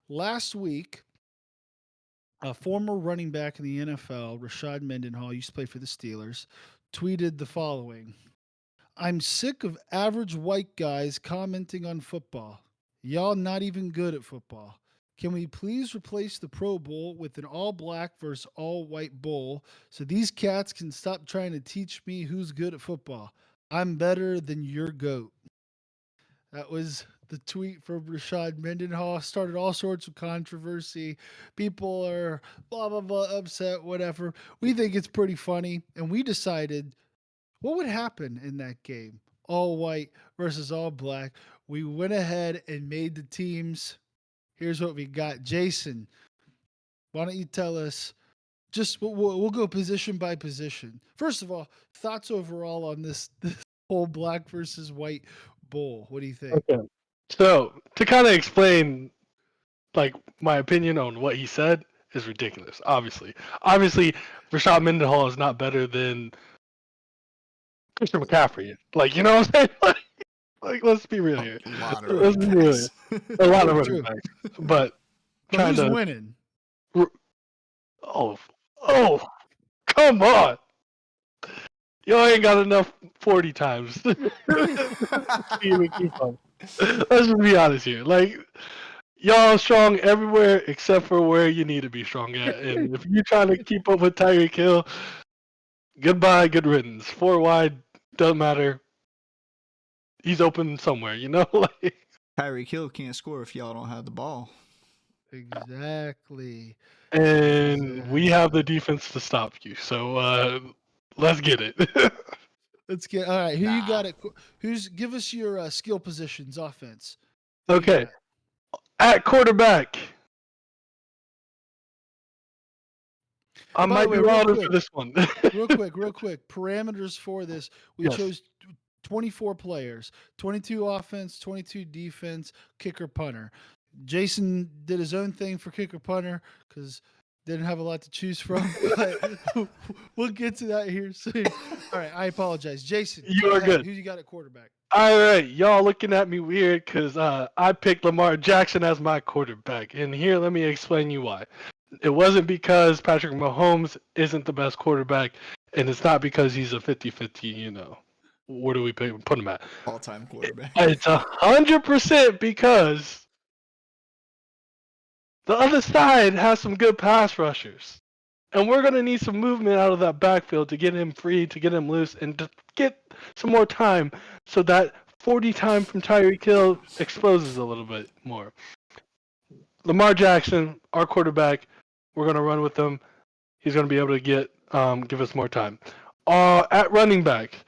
Last week, a former running back in the NFL, Rashard Mendenhall, used to play for the Steelers, tweeted the following: I'm sick of average white guys commenting on football. Y'all not even good at football. Can we please replace the Pro Bowl with an all black versus all white bowl so these cats can stop trying to teach me who's good at football? I'm better than your GOAT. That was the tweet from Rashad Mendenhall. Started all sorts of controversy. People are blah, blah, blah, upset, whatever. We think it's pretty funny. And we decided what would happen in that game? All white versus all black. We went ahead and made the teams. Here's what we got. Jason, why don't you tell us? Just we'll go position by position. First of all, thoughts overall on this whole black versus white bowl. What do you think? Okay. So to kind of explain, like my opinion on what he said is ridiculous. Obviously, Rashad Mendenhall is not better than Christian McCaffrey. Like, you know what I'm saying? Like let's be real here. A lot of Let's running be real here. backs. A lot of True, running true. backs, but But trying who's to. winning? Oh, oh, come on! Y'all ain't got enough 40 times to even keep up. Let's just be honest here. Like, y'all strong everywhere except for where you need to be strong at. And if you're trying to keep up with Tyreek Hill, goodbye, good riddance. Four wide, doesn't matter. He's open somewhere, you know? Like, Tyreek Hill can't score if y'all don't have the ball. Exactly. and we Exactly. have the defense to stop you. So let's get it. Let's get all right. Who you Nah. got it? Who's give us your skill positions offense? Who you Okay, got? at quarterback, I And by the might be way, real wilder for quick, this one. real quick. Parameters for this: we Yes. chose 24 players, 22 offense, 22 defense, kicker, punter. Jason did his own thing for kicker, punter because didn't have a lot to choose from. But we'll get to that here soon. All right, I apologize, Jason. You Go are ahead. good. Who you got at quarterback? All right, y'all looking at me weird because I picked Lamar Jackson as my quarterback. And here, let me explain you why. It wasn't because Patrick Mahomes isn't the best quarterback, and it's not because he's a 50-50, where do we put him at? All-time quarterback. It's 100% because the other side has some good pass rushers. And we're going to need some movement out of that backfield to get him free, to get him loose, and to get some more time so that 40 time from Tyreek Hill exposes a little bit more. Lamar Jackson, our quarterback, we're going to run with him. He's going to be able to give us more time. At running back,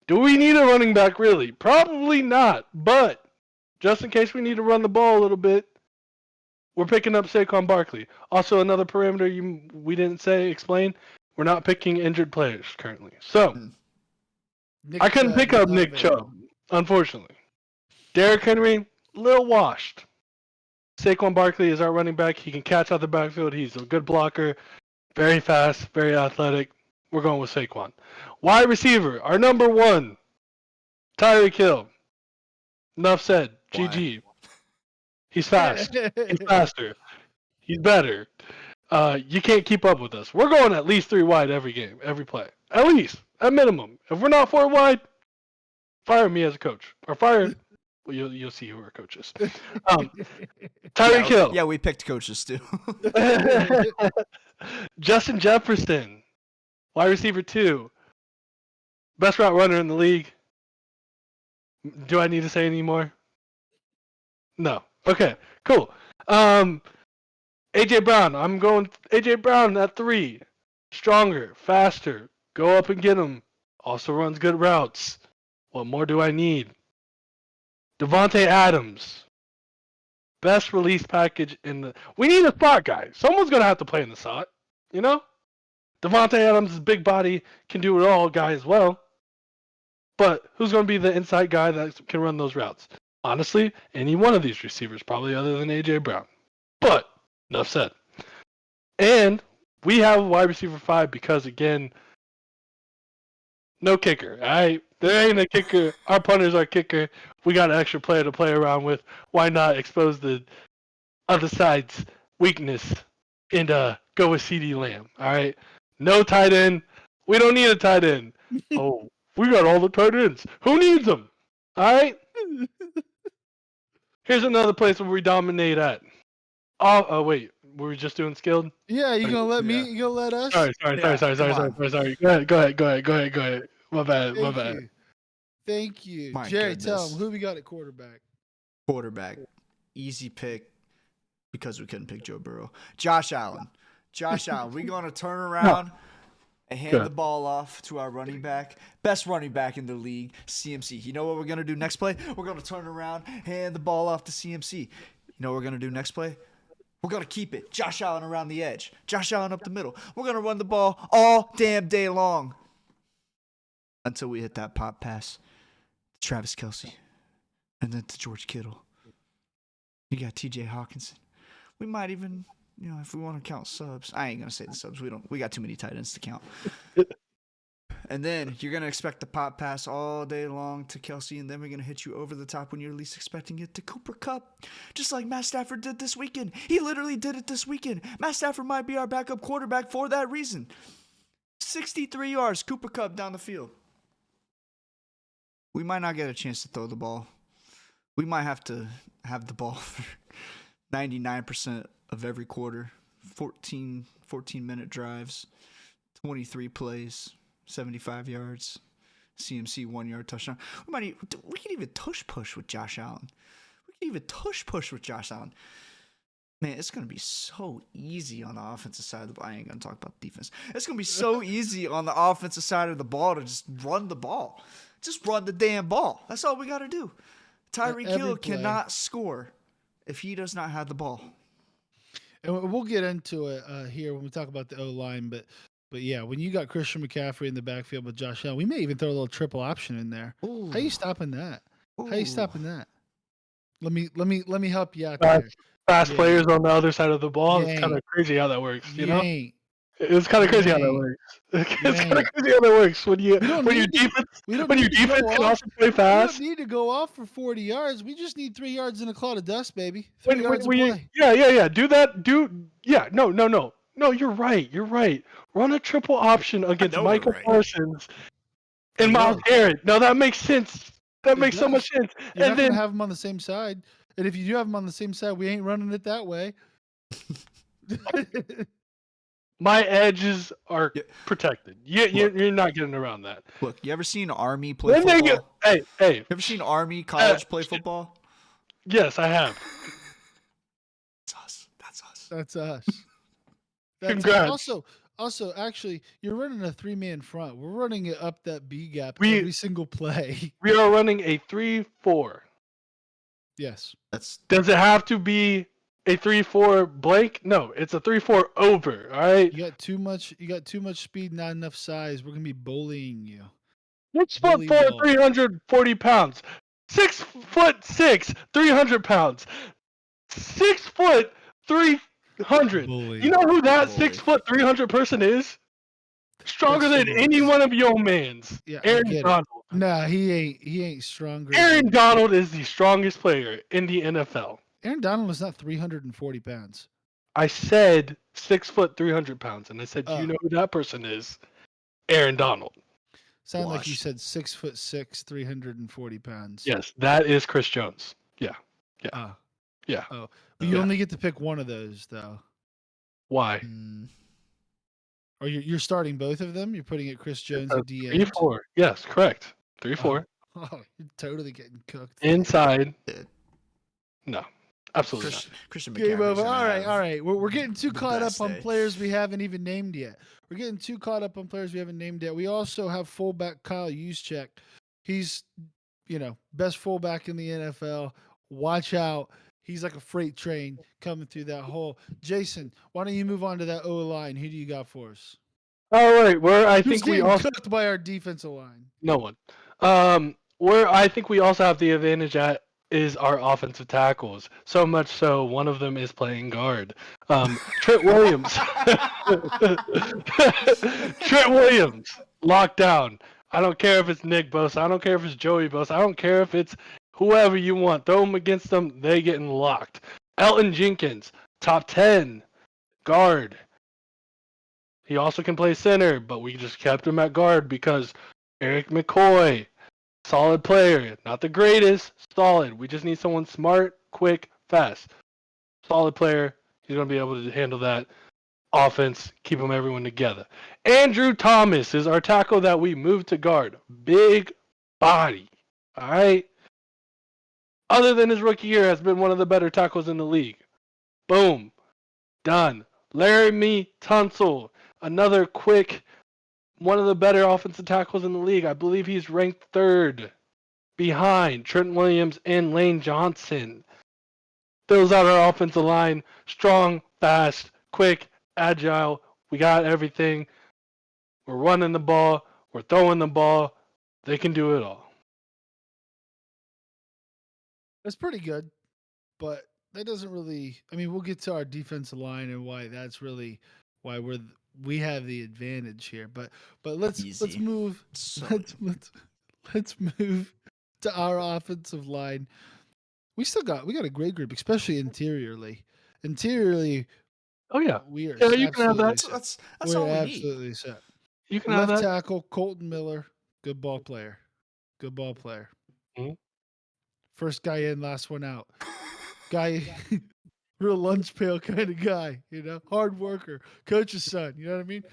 do we need a running back really? Probably not. But just in case we need to run the ball a little bit, we're picking up Saquon Barkley. Also, another parameter we didn't explain. We're not picking injured players currently. So I Nick couldn't Chubb pick is up not Nick available. Chubb, unfortunately. Derrick Henry, little washed. Saquon Barkley is our running back. He can catch out the backfield. He's a good blocker, very fast, very athletic. We're going with Saquon. Wide receiver, our number one, Tyreek Hill. Enough said. Why? GG. He's fast. He's faster. He's better. You can't keep up with us. We're going at least 3 wide every game, every play. At least, at minimum. If we're not 4 wide, fire me as a coach. Or fire, well, you'll see who our coach is. Tyreek Hill. Yeah, we picked coaches too. Justin Jefferson, wide receiver 2. Best route runner in the league. Do I need to say any more? No. Okay, cool. AJ Brown. I'm going AJ Brown at 3. Stronger, faster. Go up and get him. Also runs good routes. What more do I need? Devontae Adams. Best release package in the. We need a slot guy. Someone's gonna have to play in the slot. You know. Devontae Adams' big body can do it all, guy as well. But who's gonna be the inside guy that can run those routes? Honestly, any one of these receivers, probably other than AJ Brown. But enough said. And we have a wide receiver 5 because again, no kicker. All right, there ain't a kicker. Our punter's our kicker. We got an extra player to play around with. Why not expose the other side's weakness and go with CD Lamb. All right, no tight end. We don't need a tight end. Oh, we got all the tight ends. Who needs them? All right. Here's another place where we dominate at. Oh wait, were we just doing skilled? Yeah, you gonna let me? Yeah. You gonna let us? Sorry. Yeah, come on. Sorry. Go ahead. My Thank bad. you. Thank you, My Jerry. Tell goodness. him who we got at quarterback. Quarterback. Easy pick because we couldn't pick Joe Burrow. Josh Allen. We're going to turn around and hand Good. the ball off to our running back. Best running back in the league, CMC. You know what we're going to do next play? We're going to turn around, hand the ball off to CMC. You know what we're going to do next play? We're going to keep it. Josh Allen around the edge. Josh Allen up the middle. We're going to run the ball all damn day long until we hit that pop pass to Travis Kelce and then to George Kittle. You got TJ Hawkinson. We might even, if we want to count subs. I ain't going to say the subs. We got too many tight ends to count. And then you're going to expect the pop pass all day long to Kelce, and then we're going to hit you over the top when you're least expecting it to Cooper Kupp. Just like Matt Stafford did this weekend. He literally did it this weekend. Matt Stafford might be our backup quarterback for that reason. 63 yards, Cooper Kupp down the field. We might not get a chance to throw the ball. We might have to have the ball for 99% of every quarter. 14-minute drives, 23 plays, 75 yards, CMC 1-yard touchdown. We can even tush push with Josh Allen. Man, it's going to be so easy on the offensive side of the ball. I ain't going to talk about defense. It's going to be so easy on the offensive side of the ball to just run the ball. Just run the damn ball. That's all we got to do. Tyreek Hill cannot score if he does not have the ball. And we'll get into it here when we talk about the O-line, but yeah, when you got Christian McCaffrey in the backfield with Josh Allen, we may even throw a little triple option in there. Ooh. How you stopping that? Ooh. How you stopping that? Let me help you out there. Fast Yeah. players on the other side of the ball. You It's kind of ain't. crazy how that works. You You know, ain't. it's kind of crazy how that ain't. works. You It's kind of ain't. crazy how that works when your We don't need to go can off. also play We fast. don't need to go off for 40 yards. We just need 3 yards in a cloud of dust, baby. 3 When yards of you, play. yeah. Do that. No. You're right. Run a triple option against know we're Michael right. Parsons I and Miles know. Garrett. No, that makes sense. That It makes so much does. sense. You're And not going to then have them on the same side. And if you do have them on the same side, we ain't running it that way. my edges are Yeah. protected. You're not getting around that. Look, you ever seen Army play Then they football? get, hey. You ever seen Army college play football? Yes, I have. That's us. That's us. Congrats. Also, actually, you're running a 3-man front. We're running it up that B gap We- every single play. We are running a 3-4. Yes. Does it have to be a 3-4 blank? No, it's a 3-4 over. All right. You got too much speed, not enough size. We're gonna be bullying you. 6'4", Bully ball. 340 pounds. 6'6", 300 pounds. 6 foot 300. Bully. You know who that Bully. 6 foot 300 person is? Stronger That's than the any most. one of your mans. Yeah, I Aaron get it. Donald. Nah, he ain't stronger. Aaron than- Donald is the strongest player in the NFL. Aaron Donald is not 340 pounds. I said 6 foot 300 pounds, and I said, do you Oh. know who that person is? Aaron Donald. Sound like you Washed. said 6'6", 340 pounds. Yes, that is Chris Jones. Yeah. Oh. Yeah. Oh. But you Yeah. only get to pick one of those, though. Why? Or you're starting both of them? You're putting it Chris Jones at the 3-4. Yes, correct. 3-4. Oh, you're totally getting cooked. Inside. Yeah. No. Absolutely not. Christian Game McCaffrey's over. gonna All right, have all right. We're getting too the caught up best on day. players we haven't even named yet. We're getting too caught up on players we haven't named yet. We also have fullback Kyle Juszczyk. He's, best fullback in the NFL. Watch out. He's like a freight train coming through that hole. Jason, why don't you move on to that O-line? Who do you got for us? All right. Where I Who's think we getting also cooked by our defensive line? no one. Where I think we also have the advantage at is our offensive tackles. So much so, one of them is playing guard. Trent Williams. Trent Williams, locked down. I don't care if it's Nick Bosa. I don't care if it's Joey Bosa. I don't care if it's whoever you want. Throw them against them. They getting locked. Elton Jenkins, top 10 guard. He also can play center, but we just kept him at guard because Eric McCoy, solid player, not the greatest, solid. We just need someone smart, quick, fast. Solid player. He's going to be able to handle that offense, keep them everyone together. Andrew Thomas is our tackle that we moved to guard. Big body. All right. Other than his rookie year, has been one of the better tackles in the league. Boom. Done. Laramie Tunsil, another quick, one of the better offensive tackles in the league. I believe he's ranked third behind Trent Williams and Lane Johnson. Fills out our offensive line. Strong, fast, quick, agile. We got everything. We're running the ball. We're throwing the ball. They can do it all. That's pretty good, but that doesn't really. I mean, we'll get to our defensive line and why that's really why we have the advantage here. But let's Easy. move. So Let's move to our offensive line. We got a great group, especially interiorly. Interiorly, Oh, yeah. we are Yeah, you can have that. absolutely set. that's We're all we need. absolutely set. You can have Left that. tackle Colton Miller, good ball player. Good ball player. Mhm. First guy in, last one out. Guy, real lunch pail kind of guy, hard worker, coach's son. You know what I mean?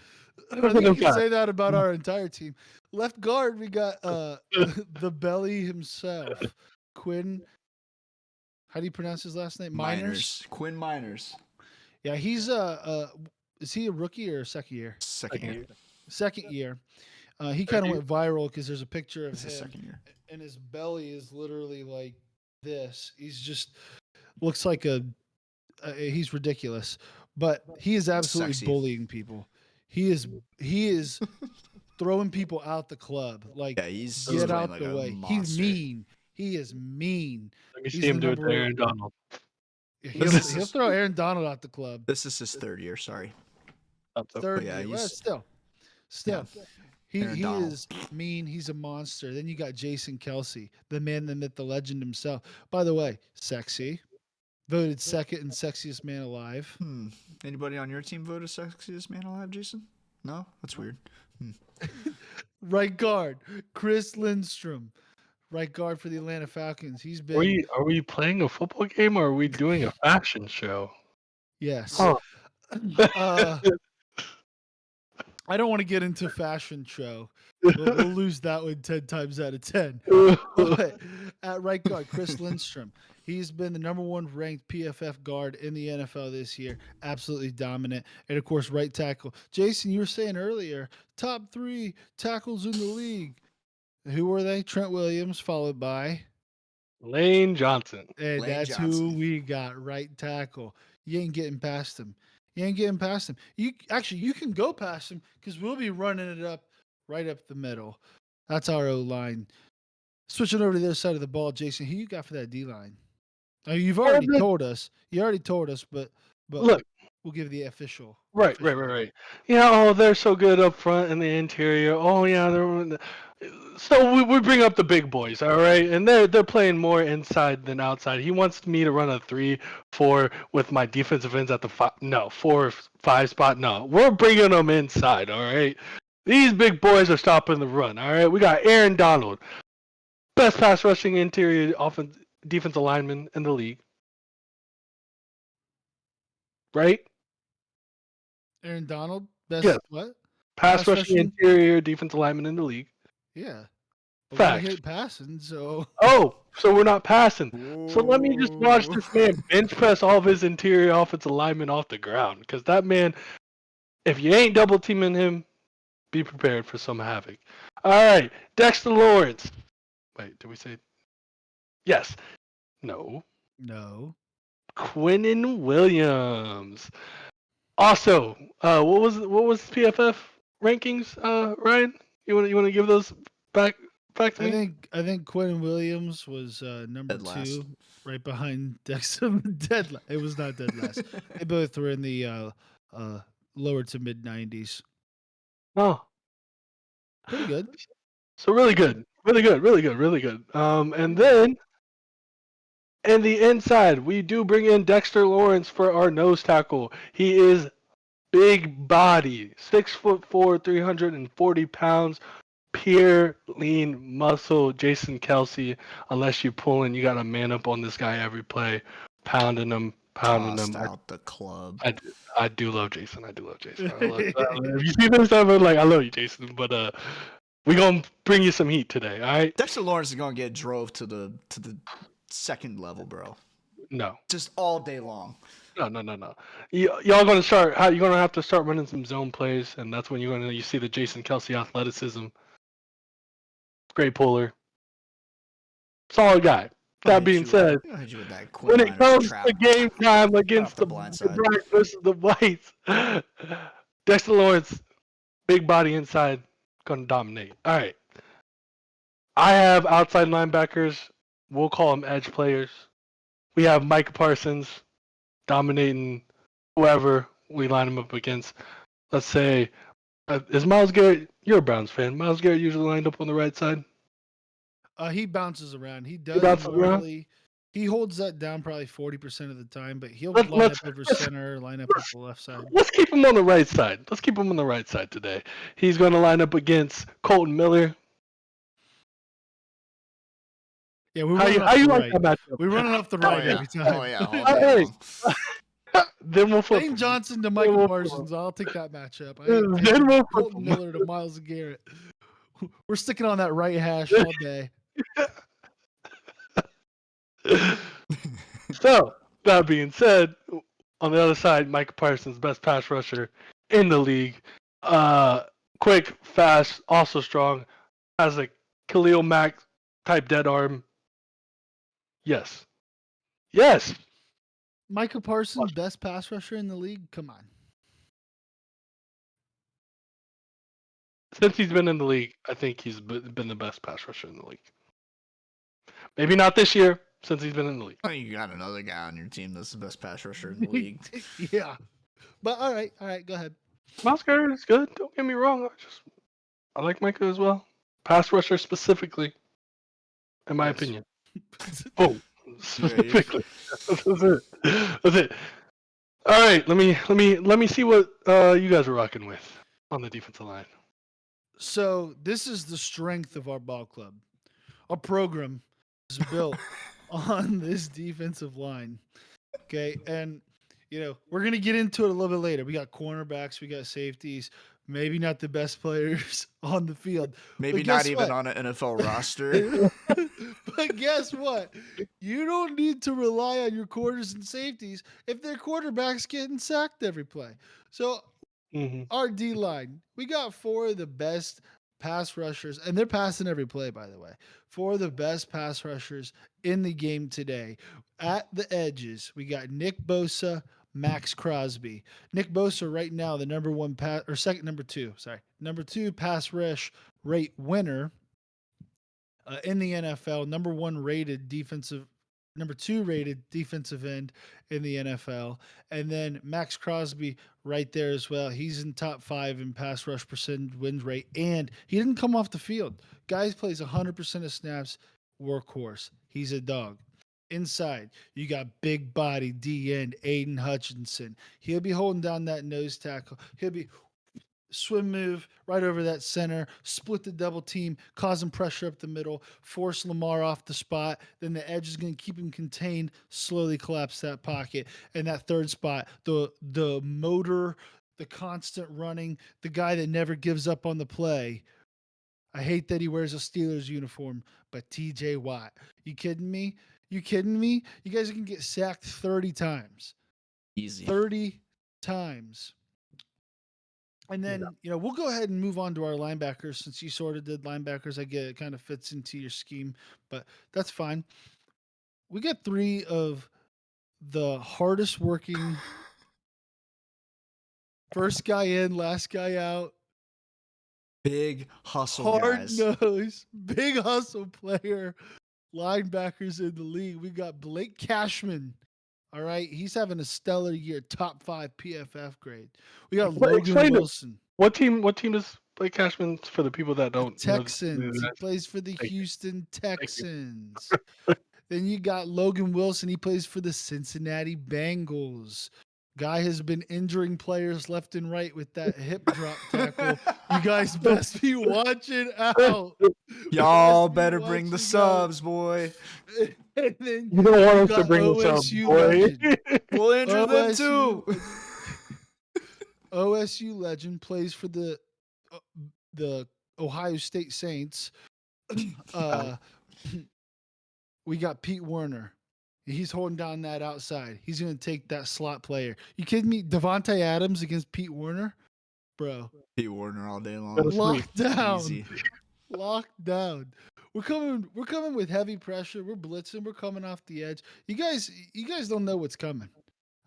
I think you can say that about our entire team. Left guard, we got the belly himself, Quinn. How do you pronounce his last name? Miners. Quinn Miners. Yeah, he's is he a rookie or a second year? Second year. Second year. He kind of went viral because there's a picture of It's his him, second year. and his belly is literally like this. He's just looks like he's ridiculous, but he is absolutely Sexy. bullying people. He is throwing people out the club. Like, Yeah, he's get playing out like the a way. monster. He's mean. He is mean. Let me He's see him the do it to number one- Aaron Donald. He'll throw Aaron Donald out the club. This is his third year. Sorry. Third yeah, year. Well, he's- still. Aaron He Donald. is mean. He's a monster. Then you got Jason Kelsey, the man, the myth, the legend himself. By the way, sexy. Voted second and sexiest man alive. Anybody on your team voted sexiest man alive, Jason? No? That's weird. Right guard, Chris Lindstrom. Right guard for the Atlanta Falcons. He's been Are we playing a football game or are we doing a fashion show? yes. Huh. I don't want to get into fashion show. We'll lose that one 10 times out of 10. But at right guard, Chris Lindstrom. He's been the number one ranked PFF guard in the NFL this year. Absolutely dominant. And of course, right tackle. Jason, you were saying earlier, top 3 tackles in the league. Who were they? Trent Williams, followed by. Lane Johnson. And Lane that's who Johnson. we got, right tackle. You ain't getting past him. You can go past him because we'll be running it up right up the middle. That's our O line. Switching over to the other side of the ball, Jason, who you got for that D line? You've already told us. You already told us, but Look, we'll give the official. right. Yeah, oh, they're so good up front in the interior. Oh, yeah, so we bring up the big boys, all right, and they're playing more inside than outside. He wants me to run a 3-4 with my defensive ends at the 4-5 spot. No, we're bringing them inside, all right. These big boys are stopping the run, all right. We got Aaron Donald, best pass rushing interior defensive lineman in the league, right? Aaron Donald, best Yes. what? Pass rushing interior defensive lineman in the league. Yeah. But Fact. we hate passing, so. Oh, so we're not passing. So let me just watch Ooh. this man bench press all of his interior offensive linemen off the ground. Because that man, if you ain't double teaming him, be prepared for some havoc. All right, Dexter Lawrence. Wait, did we say? Yes. No. No. Quinnen Williams. Also, what was PFF rankings? Ryan, you want to give those back to me? I think Quentin Williams was number Dead last. 2, right behind Dexter. Dead. It was not dead last. They both were in the lower to mid 90s. Oh, Pretty good. so really good. And then And the inside, we do bring in Dexter Lawrence for our nose tackle. He is big body, 6'4", 340 pounds, pure lean muscle. Jason Kelsey, unless you pulling, you got to man up on this guy every play, pounding him, pounding Tossed him. out the club. I do love Jason. I do love Jason. If you see this stuff, I'm like, I love you, Jason. But we gonna bring you some heat today, all right? Dexter Lawrence is gonna get drove to the second level, bro. No. Just all day long. No. Y'all gonna start. You're gonna have to start running some zone plays, and that's when you see the Jason Kelsey athleticism. Great puller, solid guy. That being said, I'll hit you with that quick when it liners comes trap to game time off against the the blind side. Black versus the Whites, Dexter Lawrence, big body inside, gonna dominate. All right, I have outside linebackers. We'll call them edge players. We have Micah Parsons dominating whoever we line him up against. Let's say, is Myles Garrett? You're a Browns fan. Myles Garrett usually lined up on the right side. He bounces around. He He does bounces around. normally. He holds that down probably 40% of the time, but he'll line Let's up over let's center, line up let's the left side. let's keep him on the right side. Let's keep him on the right side today. He's going to line up against Colton Miller. Yeah, we're How running you off how the you like right. that matchup? We're running off the Oh right yeah. every time. Oh yeah. All day Hey, long. then we'll flip Lane him. Johnson to Then Micah we'll flip him. Parsons. I'll take that matchup. I Then ain't taking we'll flip Colton him. Miller to Myles Garrett. We're sticking on that right hash all day. So that being said, on the other side, Micah Parsons, best pass rusher in the league. Quick, fast, also strong. Has a Khalil Mack type dead arm. Yes. Yes. Micah Parsons, best pass rusher in the league. Come on. Since he's been in the league, I think he's been the best pass rusher in the league. Maybe not this year, since he's been in the league. Oh, you got another guy on your team that's the best pass rusher in the league. Yeah. But all right, go ahead. Myles Garrett is good. Don't get me wrong. I like Micah as well. Pass rusher specifically, in my Yes. opinion. Oh, specifically. That's it. That's it. All right, let me see what you guys are rocking with on the defensive line. So this is the strength of our ball club. Our program is built on this defensive line. Okay. And, we're going to get into it a little bit later. We got cornerbacks, we got safeties, maybe not the best players on the field. Maybe But not guess even what? on an NFL roster. But guess what? You don't need to rely on your corners and safeties if their quarterback's getting sacked every play. So our D line, we got four of the best pass rushers, and they're passing every play, by the way. Four of the best pass rushers in the game today. At the edges, we got Nick Bosa, Max Crosby. Nick Bosa right now, the number two pass rush rate winner in the NFL, number two rated defensive end in the NFL, and then Max Crosby right there as well. He's in top 5 in pass rush percentage win rate, and he didn't come off the field. Guys plays 100% of snaps, workhorse. He's a dog. Inside, you got big body D end Aiden Hutchinson. He'll be holding down that nose tackle. He'll be swim move right over that center, split the double team, causing pressure up the middle, force Lamar off the spot. Then the edge is going to keep him contained, slowly collapse that pocket. And that third spot, the motor, the constant running, the guy that never gives up on the play. I hate that he wears a Steelers uniform, but TJ Watt. You kidding me? You kidding me? You guys can get sacked 30 times. Easy. 30 times. And then, we'll go ahead and move on to our linebackers since you sort of did linebackers. I get it kind of fits into your scheme, but that's fine. We got three of the hardest working first guy in, last guy out. Big hustle guys. Hard nose, big hustle player, linebackers in the league. We got Blake Cashman. All right. He's having a stellar year, top 5 PFF grade. We got Logan Wilson. What team does Blake Cashman for the people that don't Texans. He plays for the Houston Texans. Then you got Logan Wilson. He plays for the Cincinnati Bengals. Guy has been injuring players left and right with that hip drop tackle. You guys best be watching out. Y'all Best be better bring the watching out. subs, boy. And then You don't want you us to got bring this up, OSU boy. legend. We'll injure them OSU too. OSU legend plays for the Ohio State Saints. Uh, we got Pete Werner. He's holding down that outside. He's going to take that slot player. You kidding me? Devontae Adams against Pete Werner? Bro. Pete Warner all day Go long. to sleep. Lockdown. Easy. Lockdown. We're coming with heavy pressure. We're blitzing. We're coming off the edge. You guys don't know what's coming.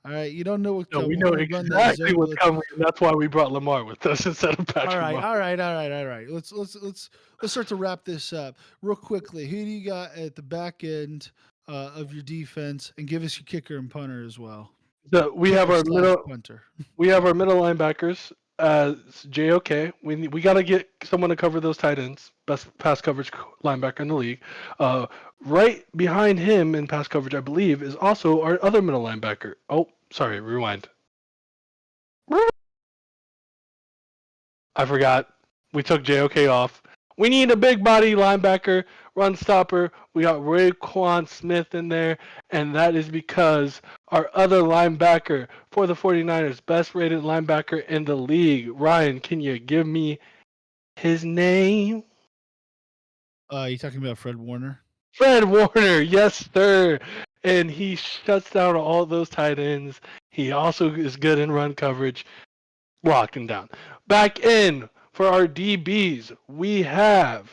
All right, you don't know what's No, coming. we We're know gonna run that exactly zone what's blitz. coming, and that's why we brought Lamar with us instead of Patrick All right, Mahomes. all right. Let's start to wrap this up real quickly. Who do you got at the back end of your defense, and give us your kicker and punter as well. So we have Kicker our slash middle punter. linebackers as JOK. We got to get someone to cover those tight ends. Best pass coverage linebacker in the league. Right behind him in pass coverage, I believe, is also our other middle linebacker. Oh, sorry, rewind. I forgot. We took JOK off. We need a big body linebacker, run stopper. We got Raekwon Smith in there, and that is because our other linebacker for the 49ers, best rated linebacker in the league. Ryan, can you give me his name? You talking about Fred Warner? Fred Warner, yes, sir. And he shuts down all those tight ends. He also is good in run coverage. Locked him down. Back in for our DBs, we have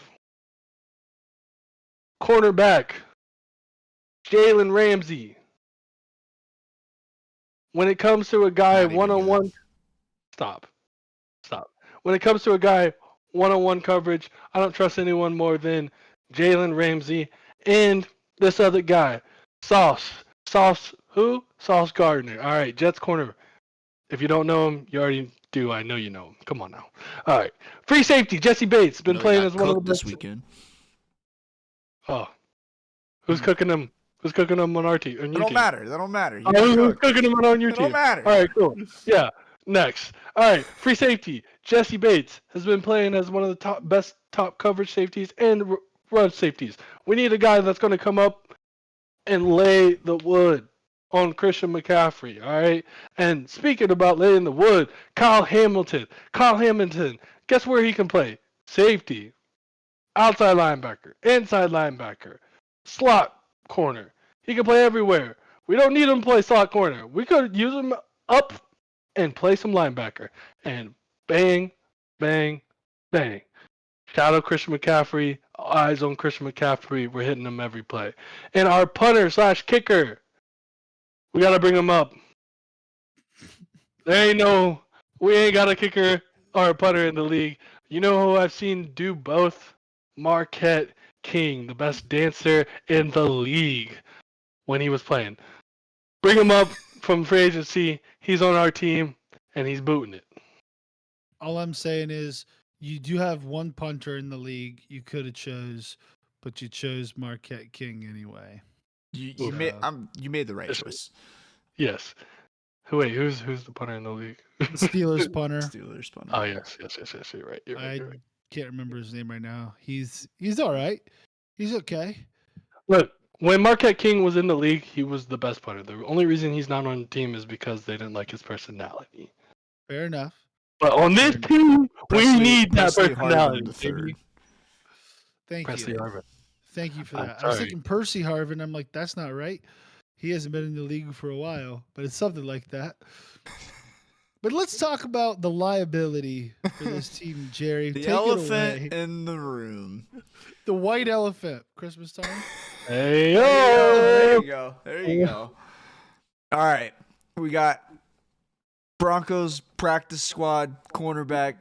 cornerback Jalen Ramsey. When it comes to a guy Not even one-on-one, stop. When it comes to a guy one-on-one coverage, I don't trust anyone more than Jalen Ramsey and this other guy, Sauce who? Sauce Gardner. All right, Jets corner. If you don't know him, you already do. I know you know him. Come on now. All right, free safety Jesse Bates been No, he playing got as one of the cooked this best. weekend. Oh, who's cooking him? Who's cooking him on our team? On They your don't team? matter. They don't matter. You Oh, got who's cooked. cooking him on your They don't team? matter. All right, cool. Yeah. Next. All right, free safety Jesse Bates has been playing as one of the best top coverage safeties and run safeties. We need a guy that's going to come up and lay the wood on Christian McCaffrey. All right. And speaking about laying the wood, Kyle Hamilton. Guess where he can play? Safety, outside linebacker, inside linebacker, slot corner. He can play everywhere. We don't need him to play slot corner. We could use him up and play some linebacker. And bang, bang, bang. Shout out Christian McCaffrey. Eyes on Christian McCaffrey. We're hitting him every play. And our punter slash kicker, we got to bring him up. We ain't got a kicker or a punter in the league. You know who I've seen do both? Marquette King, the best dancer in the league when he was playing. Bring him up from free agency. He's on our team, and he's booting it. All I'm saying is you do have one punter in the league you could have chose, but you chose Marquette King anyway. You made the right choice. Yes. Who's the punter in the league? The Steelers punter. Steelers punter. Oh yes. You're right. I can't remember his name right now. He's all right. He's okay. Look, when Marquette King was in the league, he was the best punter. The only reason he's not on the team is because they didn't like his personality. Fair enough. But on this team, we need that Presley personality. Harvin the third. Thank Presley you. Harvin. Thank you for I'm that. I was sorry. thinking Percy Harvin. I'm like, that's not right. He hasn't been in the league for a while, but it's something like that. But let's talk about the liability for this team, Jerry. The Take elephant it away. in the room. The white elephant. Christmas time. Hey There yo! you go. There you go. All right. We got Broncos practice squad cornerback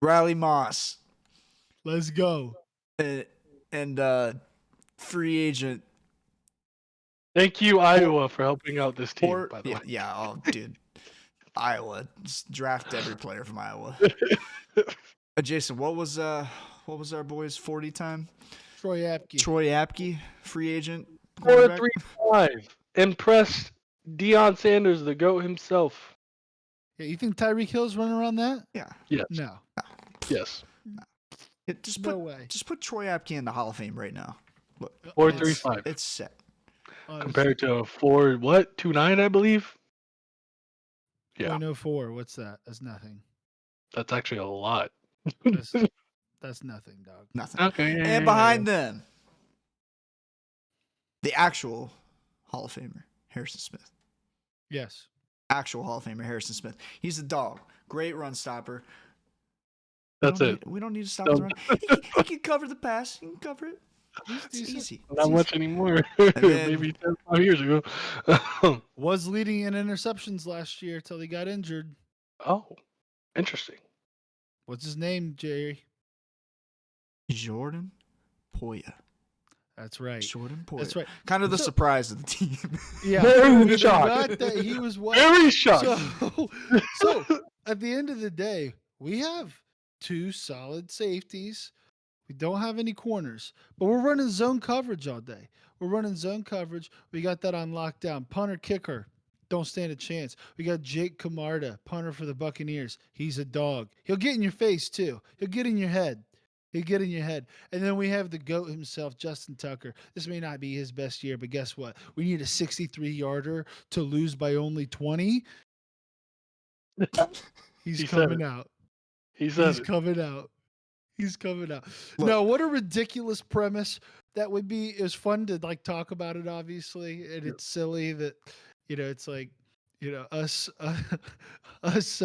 Riley Moss Let's go. and free agent. Thank you, Iowa, for helping out this team. By the way, Yeah. Oh, dude. Iowa. Just draft every player from Iowa. Jason, what was our boy's 40 time? Troy Apke. Troy Apke, free agent. cornerback. 4.35. Impressed Deion Sanders, the GOAT himself. Yeah, you think Tyreek Hill's running around that? Yeah. Yes. No, Yes. Just no put way. just put Troy Apke in the Hall of Fame right now. Look, Four it's, three five. it's set. Honestly. Compared to 4.29, I believe. Yeah, 0.04. What's that? That's nothing. that's actually a lot. That's that's nothing, dog. Nothing. Okay. And behind them, the actual Hall of Famer, Harrison Smith. Yes. Actual Hall of Famer, Harrison Smith. He's a dog. Great run stopper. That's it. We don't need to stop the run. He can cover the pass. He can cover it. He's It's decent. easy. Not It's much easy. anymore. then- Maybe 10, 5 years ago. Was leading in interceptions last year till he got injured. Oh, interesting. What's his name, Jerry? Jordan Poya. That's right. Jordan Poya. That's right. Kind of the So- surprise of the team. Yeah. Very shocked. Not that he was what. Very shocked. So at the end of the day, we have two solid safeties. We don't have any corners, but we're running zone coverage all day. We're running zone coverage. We got that on lockdown. Punter, kicker, don't stand a chance. We got Jake Camarda, punter for the Buccaneers. He's a dog. He'll get in your face too. He'll get in your head. He'll get in your head. And then we have the GOAT himself, Justin Tucker. This may not be his best year, but guess what? We need a 63-yarder to lose by only 20. He's He said coming it. out. He said He's it. coming out. He's coming out. Look. No, what a ridiculous premise that would be. It was fun to like talk about it, obviously, and it's silly that it's like us us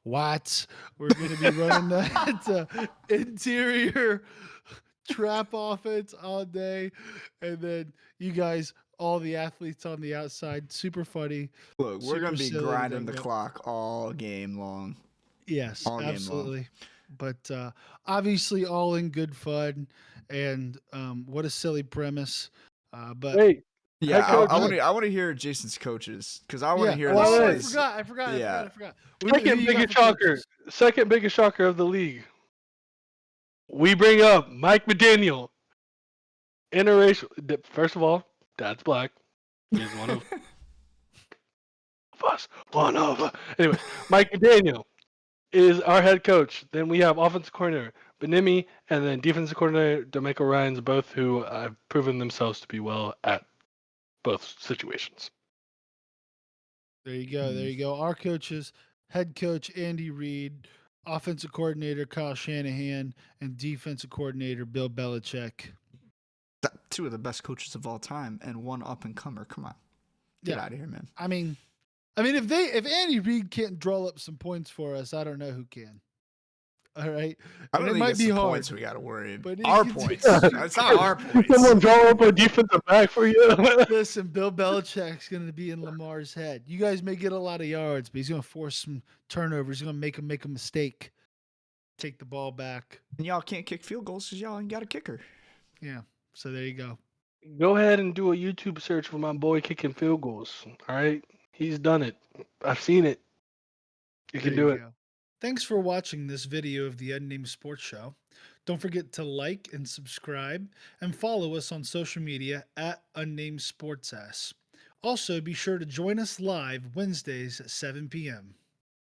whites we're going to be running that interior trap offense all day, and then you guys, all the athletes on the outside, super funny. Look, we're Super going to be silly to grinding talk the about. clock all game long. Yes, All game long. absolutely. But obviously, all in good fun. And what a silly premise. But Wait, Yeah, Head coach- I want to hear Jason's coaches because I want to yeah. hear Oh, Well, this. wait. I forgot. Yeah. I forgot. second Who you got biggest for shocker. coaches? Second biggest shocker of the league. We bring up Mike McDaniel. Interracial. First of all, Dad's black. He's one of us. One of us. Anyway, Mike McDaniel is our head coach. Then we have offensive coordinator Benimi, and then defensive coordinator D'Amico Ryans, both who have proven themselves to be well at both situations. There you go. There you go. Our coaches, head coach Andy Reid, offensive coordinator Kyle Shanahan, and defensive coordinator Bill Belichick. Two of the best coaches of all time and one up and comer. Come on, get Yeah. out of here, man. I mean, if Andy Reid can't draw up some points for us, I don't know who can. All right, I And don't it think might it's be the hard. points we got to worry. But he Our can- points. It's not our points. Someone draw up a defensive back for you. Listen, Bill Belichick's going to be in Lamar's head. You guys may get a lot of yards, but he's going to force some turnovers. He's going to make him make a mistake. Take the ball back. And y'all can't kick field goals because y'all ain't got a kicker. Yeah. So there you go. Go ahead and do a YouTube search for my boy kicking field goals. All right, he's done it. I've seen it. You can There do you it. go. Thanks for watching this video of the Unnamed Sports Show. Don't forget to like and subscribe and follow us on social media at Unnamed Sports S. Also, be sure to join us live Wednesdays at 7 p.m.